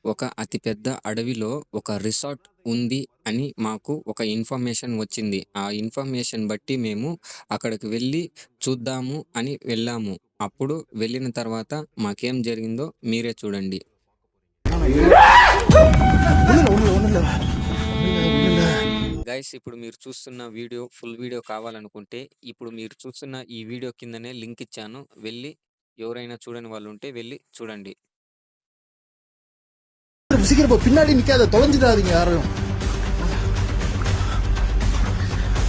ఒక అతిపెద్ద అడవిలో ఒక రిసార్ట్ ఉంది అని మాకు ఒక ఇన్ఫర్మేషన్ వచ్చింది. ఆ ఇన్ఫర్మేషన్ బట్టి మేము అక్కడికి వెళ్లి చూద్దాము అని వెళ్ళాము. అప్పుడు వెళ్ళిన తర్వాత మాకేం జరిగిందో మీరే చూడండి. గైస్, ఇప్పుడు మీరు చూస్తున్న వీడియో ఫుల్ వీడియో కావాలనుకుంటే ఇప్పుడు మీరు చూస్తున్న ఈ వీడియో కిందనే లింక్ ఇచ్చాను. వెళ్ళి ఎవరైనా చూడని వాళ్ళు ఉంటే వెళ్ళి చూడండి. சீக்கிரம் பின்னாடி நிக்காத, தொலைஞ்சிடாதீங்க யாரும்.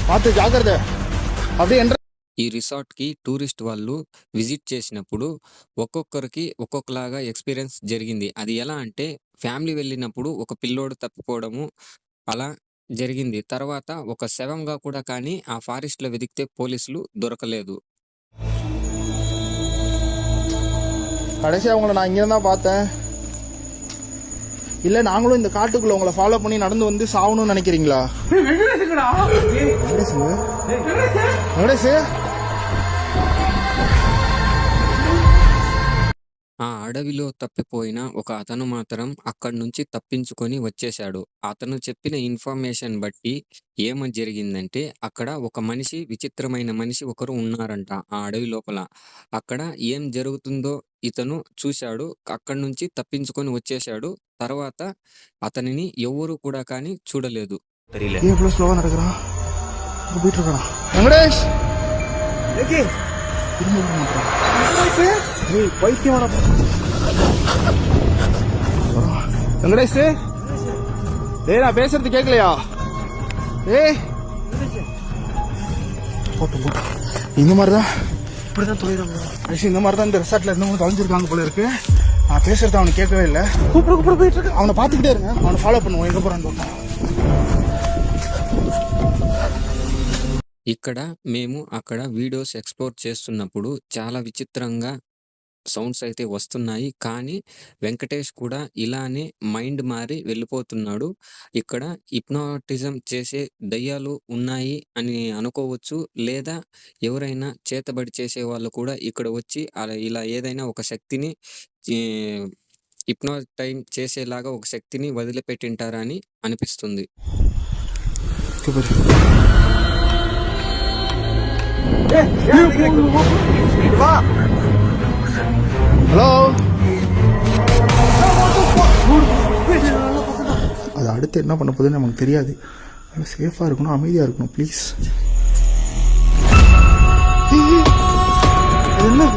பார்த்து ஜாக்கிரதை. அப்படியே ఈ రిసార్ట్‌కి టూరిస్ట్ వాళ్ళు విజిట్ చేసినప్పుడు ఒక్కొక్కరికి ఒక్కొక్కలాగా ఎక్స్‌పీరియన్స్ జరిగింది. అది ఎలా అంటే ఫ్యామిలీ వెళ్ళినప్పుడు ఒక పిల్లోడు తప్పిపోవడము అలా జరిగింది. తర్వాత ఒక శవంగా కూడా కానీ ఆ ఫారెస్ట్‌లో వెతికితే పోలీసులు దొరకలేదు. கடைசியா உங்களை நான் இங்க தான் பார்த்தேன். இல்ல நாங்களும் இந்த காட்டுக்குள்ள உங்களை ஃபாலோ பண்ணி நடந்து வந்து சாவணும்னு நினைக்கிறீங்களா? ఆ అడవిలో తప్పిపోయిన ఒక అతను మాత్రం అక్కడి నుంచి తప్పించుకొని వచ్చేశాడు. అతను చెప్పిన ఇన్ఫర్మేషన్ బట్టి జరిగిందంటే అక్కడ ఒక మనిషి, విచిత్రమైన మనిషి ఒకరు ఉన్నారంట ఆ అడవి లోపల. అక్కడ ఏం జరుగుతుందో ఇతను చూశాడు. అక్కడి నుంచి తప్పించుకొని వచ్చేశాడు. తర్వాత అతనిని ఎవ్వరు కూడా కానీ చూడలేదు. வெங்கடேஷ், டேய் நான் பேசுறது கேட்கலையா? ஏய் போட்டு இந்த மாதிரிதான் இப்படிதான் தொலைறாங்க. இந்த மாதிரிதான் இந்த ரிசார்ட்ல இருந்தவங்க தொலைஞ்சிருக்காங்க போல இருக்கு. நான் பேசுறது அவனுக்கு கேட்கவே இல்லை. கூப்பிட போயிட்டு இருக்கு. அவனை பார்த்துக்கிட்டே இருங்க, அவனை ஃபாலோ பண்ணுவோம் எங்க போறான்னு. ఇక్కడ మేము అక్కడ వీడియోస్ ఎక్స్‌ప్లోర్ చేస్తున్నప్పుడు చాలా విచిత్రంగా సౌండ్స్ అయితే వస్తున్నాయి. కానీ వెంకటేష్ కూడా ఇలానే మైండ్ మారి వెళ్ళిపోతున్నాడు. ఇక్కడ హిప్నాటిజం చేసే దయ్యాలు ఉన్నాయి అని అనుకోవచ్చు. లేదా ఎవరైనా చేతబడి చేసేవాళ్ళు కూడా ఇక్కడ వచ్చి ఇలా ఏదైనా ఒక శక్తిని హిప్నోటైజ్ చేసేలాగా ఒక శక్తిని వదిలిపెట్టింటారా అని అనిపిస్తుంది. ஹலோ, அது அடுத்து என்ன பண்ண போகுதுன்னு நமக்கு தெரியாது. சேஃபா இருக்கணும், அமைதியா இருக்கணும் ப்ளீஸ். என்ன